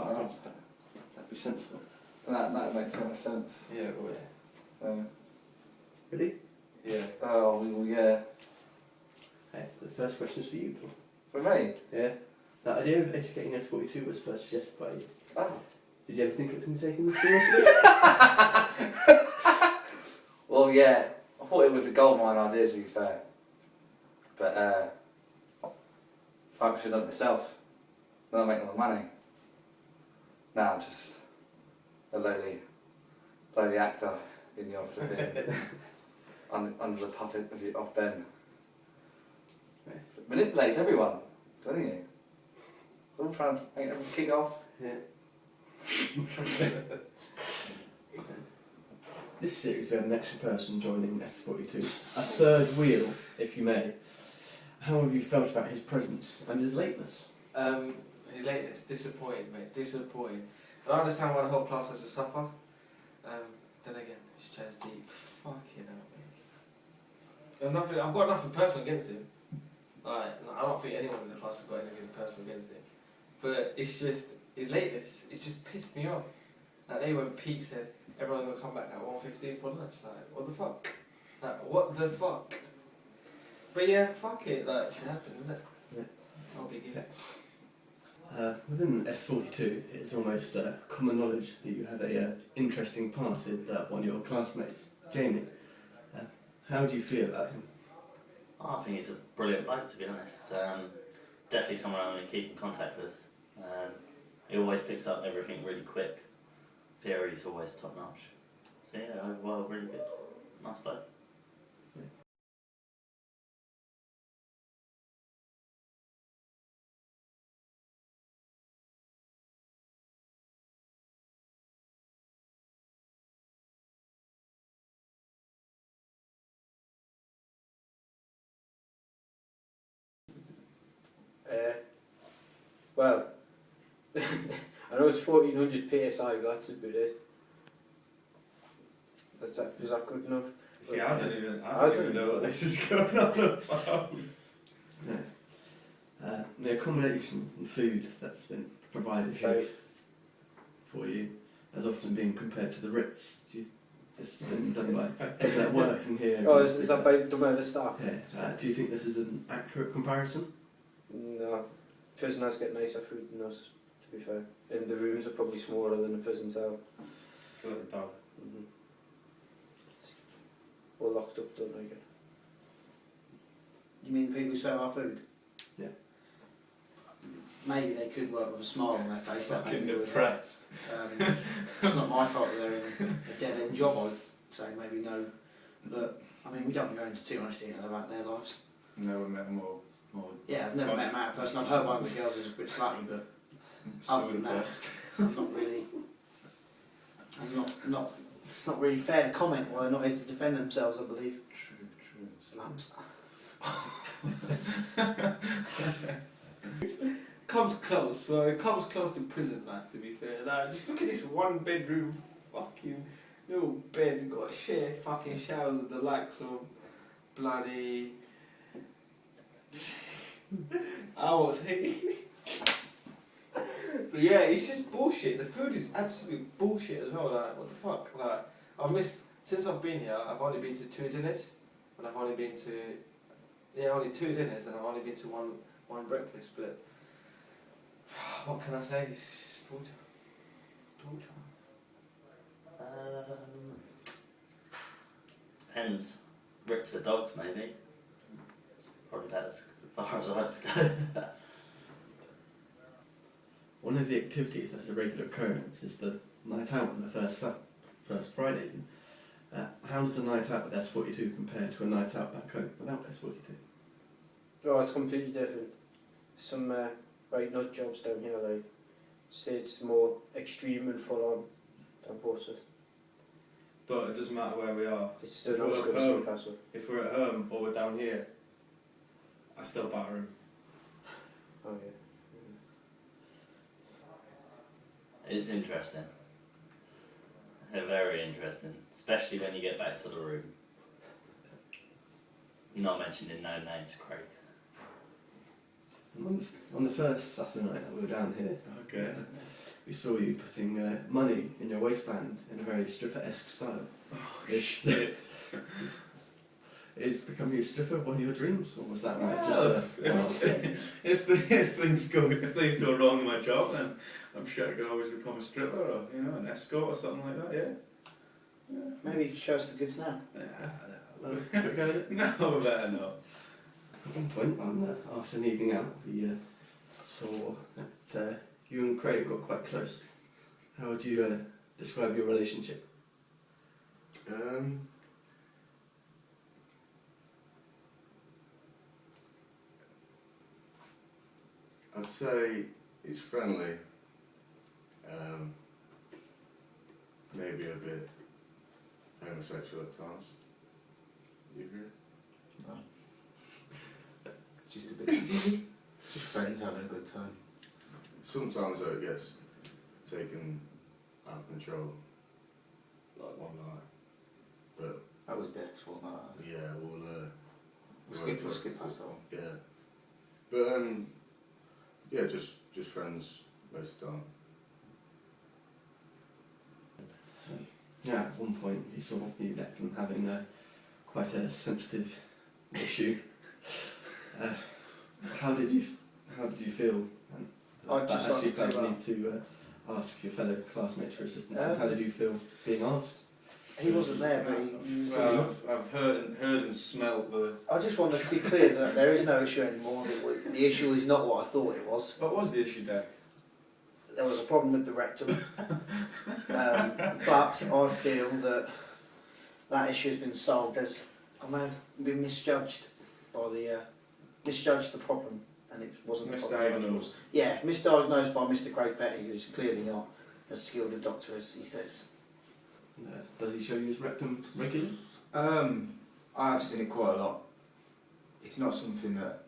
can't ask that. That'd be sensible. That makes so much sense. Yeah, it would. Ready? Yeah. Oh, well, yeah. Hey, the first question's for you, Paul. For me? Yeah. The idea of educating S42 was first suggested by you. Oh. Did you ever think it was going to be taken this seriously? Well, yeah. I thought it was a goldmine idea, to be fair. But, thanks for doing it myself. Then I'll make all the money. Now, just a lowly actor in your flipping under the puppet of Ben. Manipulates everyone, doesn't he? It's all trying to make everyone kick off. Yeah. This series we have an extra person joining S42, a third wheel, if you may. How have you felt about his presence and his lateness? His lateness, disappointing, mate, disappointing. And I understand why the whole class has to suffer. Then again, his chair's deep. Fucking hell, mate. I've got nothing personal against him. Like, I don't think anyone in the class has got anything personal against him. But it's just, his lateness, it just pissed me off. Like, when Pete said, everyone's going to come back at 1:15 for lunch. Like, what the fuck? Like, what the fuck? But yeah, fuck it. Like, it should happen, isn't it? Yeah. I'll be good. Within S42, it is almost common knowledge that you have a interesting past with one of your classmates, Jamie. How do you feel about him? I think he's a brilliant bloke, to be honest. Definitely someone I'm going to keep in contact with. He always picks up everything really quick. Theory's always top notch. So yeah, well, really good. Nice bloke. Well, I know it's 1400 PSI, but that's about it. Is that good enough? See, I don't even know what this is going on about. The accommodation and food that's been provided here for you has often been compared to the Ritz. This has been done by everyone that working here. Oh, is that done by the staff? Yeah. Do you think this is an accurate comparison? No. Prisoners get nicer food than us, to be fair. And the rooms are probably smaller than a prison cell. I feel like a dog. We're locked up, don't like it. You mean people who serve our food? Yeah. Maybe they could work with a smile on their face. Fucking depressed. It's not my fault that they're in a dead end job, I'd say, maybe no. But, I mean, we don't go into too much detail about their lives. Never met more. Yeah, I've never met a married person. I've heard one of the girls is a bit slutty, but other than that, I'm not really... It's not really fair to comment while they're not able to defend themselves, I believe. True. Sluts. Comes close, so it comes close to prison life, to be fair. Like, just look at this one bedroom fucking little bed. You've got to share fucking showers with the likes of bloody... I was hating it. But yeah, it's just bullshit. The food is absolute bullshit as well. Like, what the fuck? Like, I've missed, since I've been here, I've only been to 2 dinners. And I've only been to, only 2 dinners, and I've only been to one breakfast. But what can I say? It's torture. Depends. Ritz for dogs, maybe. It's probably about as far as I had to go. One of the activities that's a regular occurrence is the night out on the first Friday. How does a night out with S42 compare to a night out back home without S42? Oh, it's completely different. Some right nut jobs down here, like, say it's more extreme and full on than Portsmouth. But it doesn't matter where we are. It's still not as good as Newcastle. If we're at home or we're down here, I still batter him. Oh yeah. It's interesting. They're very interesting, especially when you get back to the room. Not mentioning no names, Craig. On the first Saturday night that we were down here, we saw you putting money in your waistband in a very stripper-esque style. Is becoming a stripper one of your dreams, or was that just a one-off thing? If things go wrong in my job, then I'm sure I could always become a stripper, or an escort or something like that. Yeah. Maybe you could show us the goods now. No, better not. At one point, after an evening out, we saw that you and Craig got quite close. How would you describe your relationship? I'd say he's friendly. Maybe a bit homosexual at times. You agree? No. Just a bit. Just friends having a good time. Sometimes though it gets taken out of control, like one night. But That was Dex, wasn't it? yeah, We'll skip past that one. yeah. But yeah, just friends most of the time. Yeah, at one point you saw you left him having quite a sensitive issue. How did you feel? I'd just like actually to felt need to ask your fellow classmates for assistance. Um, How did you feel being asked? He wasn't there, but he was. Well, I've heard and smelt the. I just want to be clear that there is no issue anymore. The issue is not what I thought it was. What was the issue, Deck? There was a problem with the rectum. But I feel that issue has been solved as I may have been misjudged by misjudged the problem, and it wasn't the problem I thought. Misdiagnosed. Yeah, misdiagnosed by Mr. Craig Petty, who's clearly not as skilled a doctor as he says. Does he show you his rectum regularly? I have seen it quite a lot. It's not something that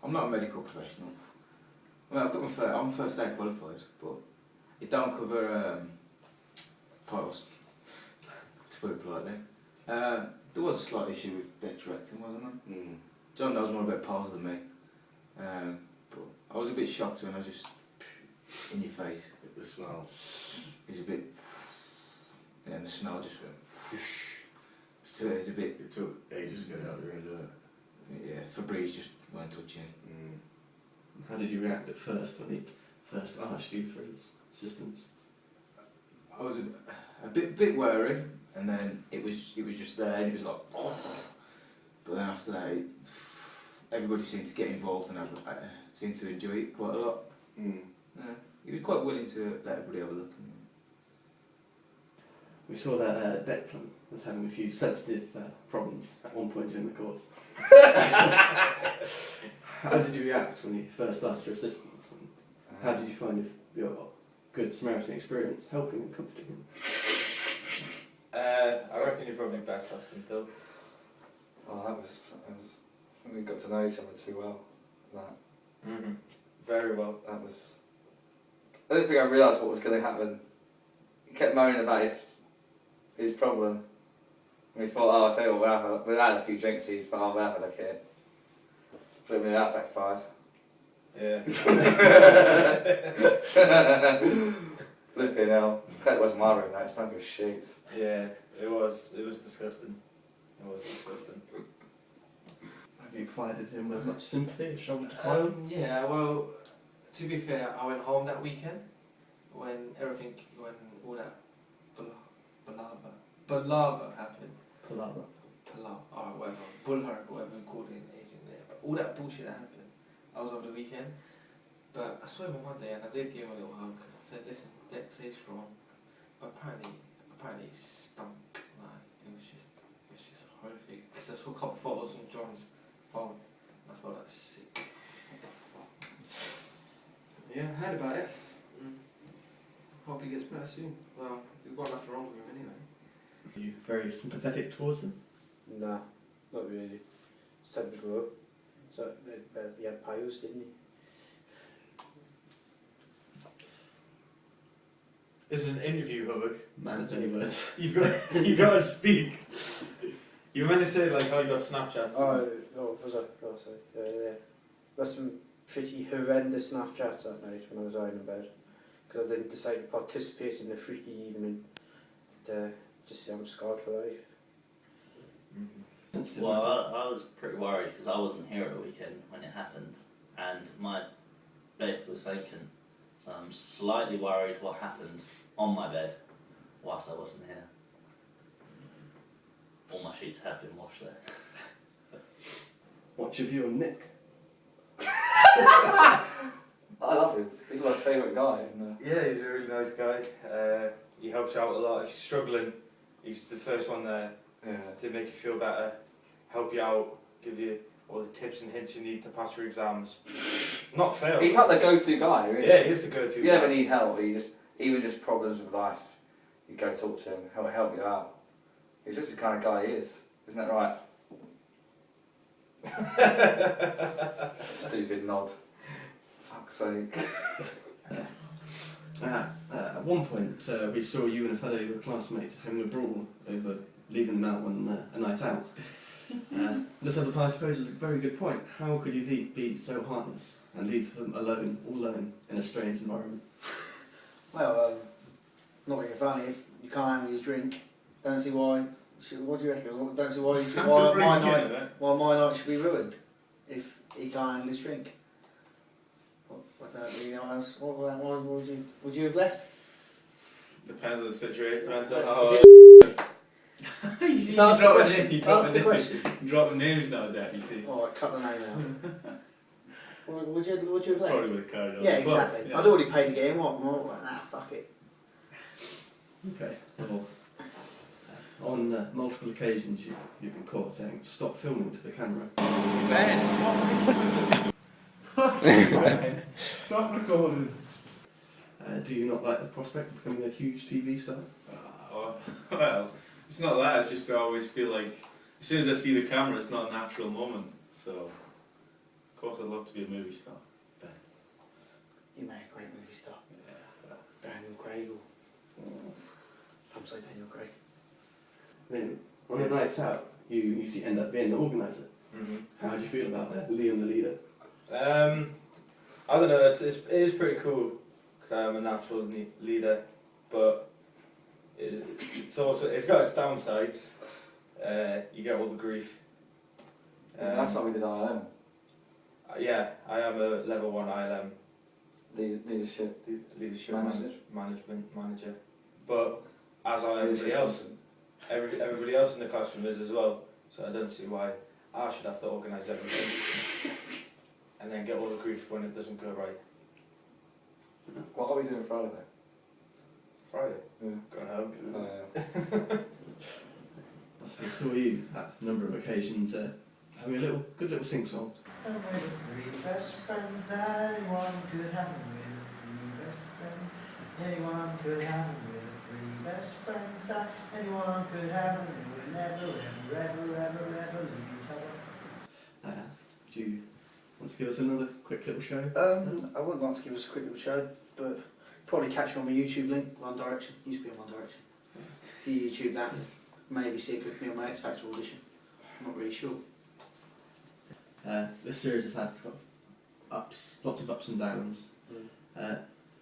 I'm not a medical professional. Well, I've got I'm first aid qualified, but it don't cover piles, to put it politely. There was a slight issue with Dex rectum, wasn't there? Mm. John knows more about piles than me, but I was a bit shocked when I just in your face. The smell. It's a bit, and then the smell just went. So it's a bit. It took ages to get out of the room, didn't it? Yeah, Febreze just weren't touching it. Mm. How did you react at first when he first asked you for his assistance? I was a bit wary, and then it was just there, and it was like, but then after that, everybody seemed to get involved and seemed to enjoy it quite a lot. Mm. Yeah, he was quite willing to let everybody have a look. We saw that Declan was having a few sensitive problems at one point during the course. How did you react when he first asked for assistance? And how did you find your good Samaritan experience helping and comforting him? I reckon you're probably best asking Bill. Oh, that was we got to know each other too well. That Very well. that was. I don't think I realised what was going to happen. He kept moaning about his problem. And we thought, oh, I'll tell you what, we had a few drinks, he thought, oh, we'll have a look here. But I mean, that backfired. Yeah. Flipping hell. That wasn't my room, it's not good shit. Yeah, it was disgusting. It was disgusting. Have you provided him with much sympathy, a shoulder to cry on? Yeah, well, to be fair, I went home that weekend when all that palaver happened. Palaver. Alright, whatever. Bullhar, whatever we call it in Asian there. But all that bullshit that happened, I was over the weekend. But I saw him on Monday and I did give him a little hug. I said, listen, Dex, stay strong. But apparently he stunk. Like, it was just horrific. Because I saw a couple of photos on John's phone and I felt like sick. What the fuck? Yeah, I heard about it. Hope he gets better soon. Well, he's got nothing wrong with him anyway. Are you very sympathetic towards him? Nah, not really. It's time to grow up. So he had piles, didn't he? This is an interview, Hubbock. Man of many words. You've got to speak. You were meant to say like how you got Snapchats. Oh, was I? Oh, sorry. Got some pretty horrendous Snapchats that night when I was lying in bed. because I didn't decide to participate in the freaky evening. Just say I'm scarred for life. Well, I was pretty worried because I wasn't here at the weekend when it happened, and my bed was vacant. So I'm slightly worried what happened on my bed whilst I wasn't here. All my sheets have been washed there. What's your view on Nick? I love him. He's my favourite guy. Yeah, he's a really nice guy. He helps out a lot. If you're struggling, he's the first one there Yeah. to make you feel better, help you out, give you all the tips and hints you need to pass your exams. Not fail. He's like the go-to guy, really. Yeah, he is the go-to If you guy. ever need help, even just problems with life, you go talk to him, he'll help you out. He's just the kind of guy he is. Isn't that right? Stupid nod. Fuck's sake. At one point, we saw you and a fellow classmate having a brawl over leaving them out on a night out. This other party poses a very good point. How could you be so heartless and leave them alone, all alone, in a strange environment? Well, not being funny, if you can't handle your drink, don't see why. What do you reckon? Don't see why you should, why my night should be ruined if he can't handle his drink. I don't really know what else. What would you have left? Depends on the situation. Depends on how. That's the question. You dropping names nowadays, you see. Alright, cut the name out. Would you have left? Probably would have carried on. Yeah, exactly. But, yeah. I'd already paid the game. What? Nah, fuck it. Okay. Well, on multiple occasions you've been caught saying, "Stop filming" to the camera. Ben, stop. Stop recording. Do you not like the prospect of becoming a huge TV star? Well, it's not that. It's just I always feel like as soon as I see the camera, it's not a natural moment. So, of course, I'd love to be a movie star. You made a great movie star. Yeah. Daniel Craig or some say Daniel Craig. Then, on your nights out, you usually end up being the organiser. Mm-hmm. How do you feel about that? Liam the leader? I don't know. It is pretty cool because I am a natural leader, but it's also got its downsides. You get all the grief. That's what we did ILM. Yeah, I am a level 1 ILM Leadership. leadership Manager. management manager, but as are Leadership everybody else in the classroom is as well. So I don't see why I should have to organise everything and then get all the grief when it doesn't go right. What are we doing Friday then? Friday, Yeah. going home. I saw you at a number of occasions having a good little sing-song. And we're the three best friends anyone could have. We're the three best friends anyone could have. We're the three best friends that anyone could have. And we'll never, ever, ever, ever, ever leave each other. Do you want to give us another quick little show? I wouldn't like to give us a quick little show, but probably catch me on my YouTube link, One Direction. Used to be on One Direction. If you YouTube that, maybe see a clip of me on my X Factor audition. I'm not really sure. This series has had lots of ups and downs.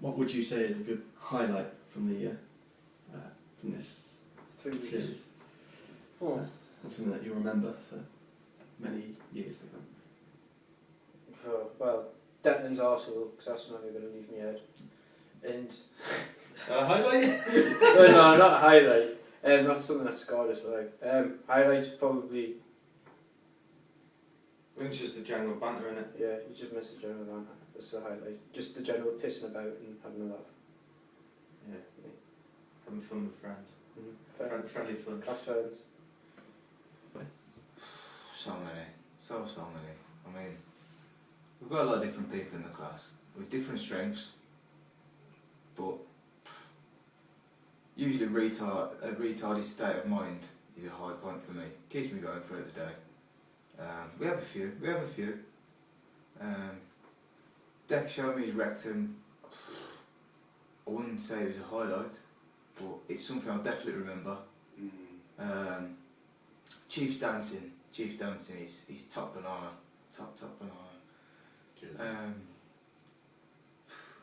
What would you say is a good highlight from this 3 weeks. series? Oh. That's something that you'll remember for many years to come. Well, Denton's Arsenal, because that's never going to leave my head. And Highlight? no, not a highlight. Not something that scarred us. Highlights probably. I think it's just the general banter in it. Yeah, you just miss the general banter. That's the highlight. Just the general pissing about and having a laugh. Yeah. Having fun with friends. Mm-hmm. Friendly fun. Class friends. So many. I mean, we've got a lot of different people in the class with different strengths, but usually a retarded state of mind is a high point for me. Keeps me going throughout the day. We have a few. Deck showed me his rectum. I wouldn't say it was a highlight, but it's something I'll definitely remember. Chief's dancing is top banana. Top banana. Cheers.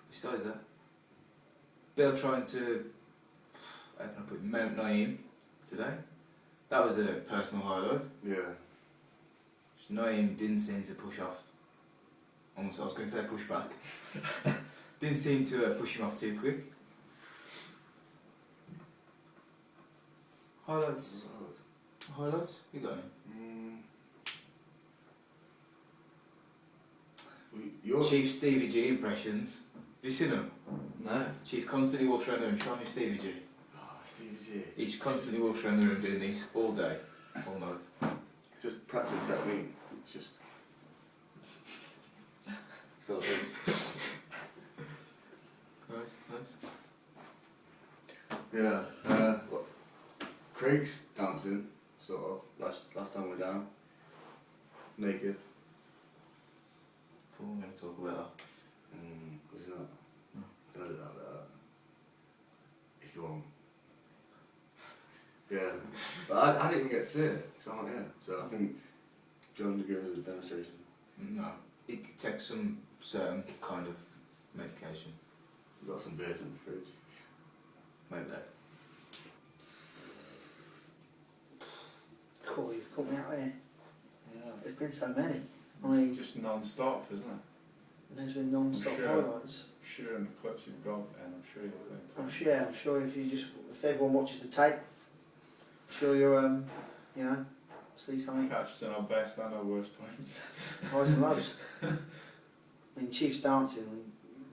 Besides that, Bill trying to, how can I put it, Mount Naeem today. That was a personal highlight. Yeah. Naeem didn't seem to push off. Almost, I was going to say push back. Didn't seem to push him off too quick. Highlights? Highlights? You got any? Your Chief Stevie G impressions. Have you seen them? No. Chief constantly walks around the room trying to Stevie G. Stevie G. He just constantly walks around the room doing these all day, all night. Just practice technique. It's just sort of thing. Nice, nice. Yeah. What? Craig's dancing, sort of. Last time we were down. Naked. Before we're going to talk about Was it not? No. Can I do that? If you want. Yeah. But I didn't even get to see it, because I'm not here. So I think John will give us a demonstration. no, it takes some certain kind of medication. We've got some beers in the fridge. Maybe that. Cool, you've caught me out there. Yeah. There's been so many. I mean, It's just non-stop, isn't it? there's been non-stop I'm sure. highlights. I'm sure in the clips you've got, and I'm sure you'll think. I'm sure if everyone watches the tape, I'm sure you'll, see something Catch us in our best and our worst points. highs and lows. I mean, Chief's dancing,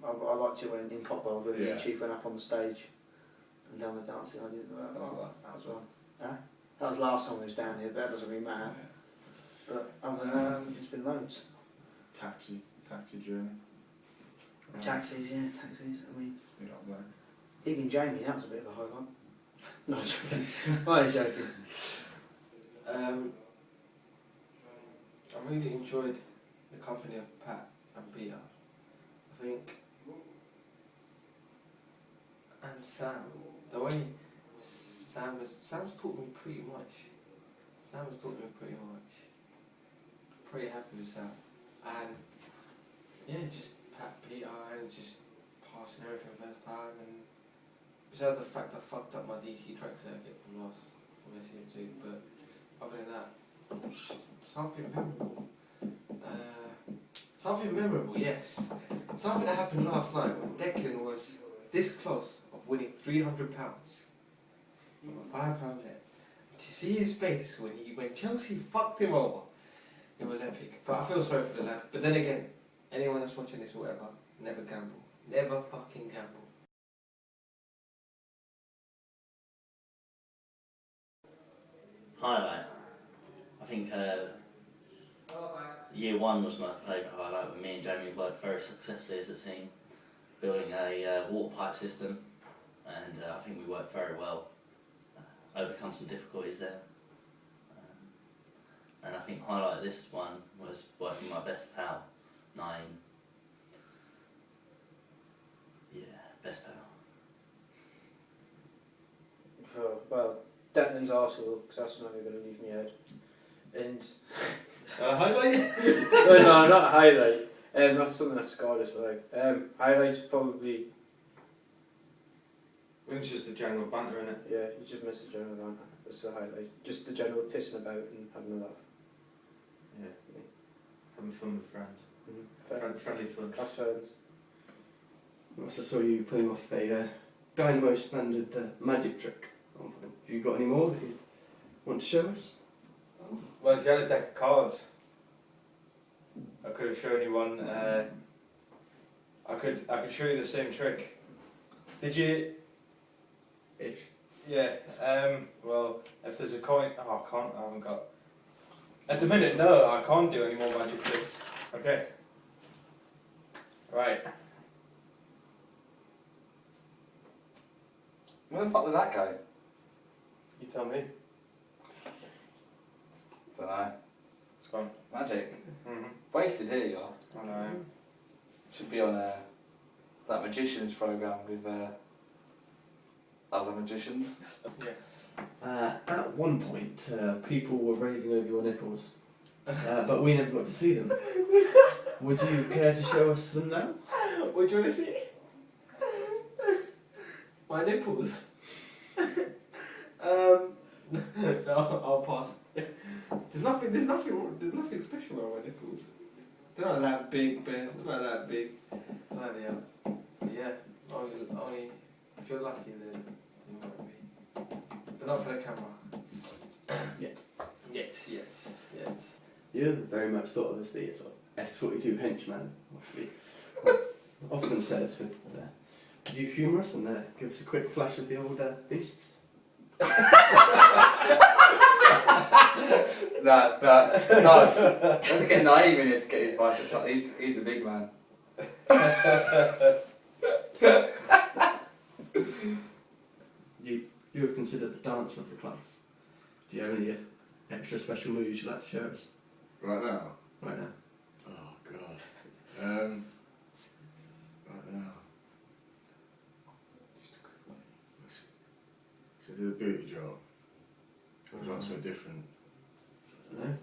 I liked it when in Pop World, when Yeah. Chief went up on the stage and done the dancing. I did that. That was last. That was one. Huh? That was last time we was down here, but that doesn't really matter. But other than that, there's been loads. Taxi journey. Taxis, yeah, taxis. I mean, It's been up there. even Jamie, that was a bit of a highlight. No, I'm joking. I'm joking. I really enjoyed the company of Pat and Peter. I think, and Sam. The way Sam's taught me pretty much. Sam has taught me pretty much. Pretty happy with Sam, and yeah, just Pat, Peter, and just passing everything first time, and besides the fact I fucked up my DC track circuit from SU2, but other than that, something memorable. Something memorable, yes. Something that happened last night when Declan was this close of winning £300 from a £5 bet. To see his face when Chelsea fucked him over, it was epic. But I feel sorry for the lad. But then again, anyone that's watching this or whatever, never gamble. Never fucking gamble. Highlight. I think year one was my favourite highlight when me and Jamie worked very successfully as a team, building a water pipe system, and I think we worked very well, overcome some difficulties there. And I think highlight of this one was working with my best pal, Naeem. Yeah, best pal. Well, Declan's Arsenal, because that's not going to leave me out. And Highlight? no, not highlight. That's something that scarred us. Highlight's probably, It was just the general banter in it. yeah, you just miss the general banter. That's the highlight. Just the general pissing about and having a laugh. Yeah. Having fun with friends. Fair. Friendly fun. That's friends. I also saw you pulling off a Dynamo standard magic trick. Have you got any more that you want to show us? Well, if you had a deck of cards, I could have shown you one. I could show you the same trick. Did you? Ish. Yeah. Well, if there's a coin, I haven't got. At the minute, no, I can't do any more magic tricks. Okay. Right. Where the fuck did that go? You tell me. Dunno. It's gone. Magic. Mhm. Wasted, here you are. I know. Should be on that magician's programme with other magicians. Yeah. At one point, people were raving over your nipples, but we never got to see them. Would you care to show us them now? What do you want to see? My nipples. No, I'll pass. There's nothing special about my nipples. They're not that big, Ben. They're not that big. No, they are. But yeah, only if you're lucky, then you might be. But not for the camera. Yeah. Yet. You're very much thought of as the sort of S42 henchman. Often said with. Could you humour us and give us a quick flash of the old beasts? No. Doesn't get naive in his biceps. He's the big man. You were considered the dancer of the class. Do you have any extra special moves you'd like to share us? Right now? Right now. Oh, God. Right now. Just a quick one. So do the booty drop. Or do you want something different? No?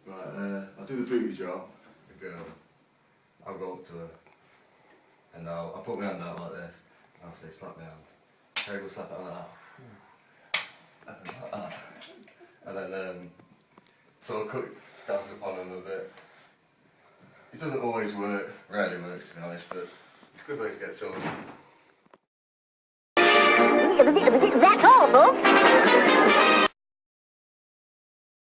Right, I'll do the booty drop. The girl. I'll go up to her. And I'll put my hand out like this. And I'll say, slap my hand. Craig will slap it like that. And then like that. And then, sort of cut dance upon him a bit. It doesn't always work, rarely works to be honest, but it's a good way to get told. That's all, folks.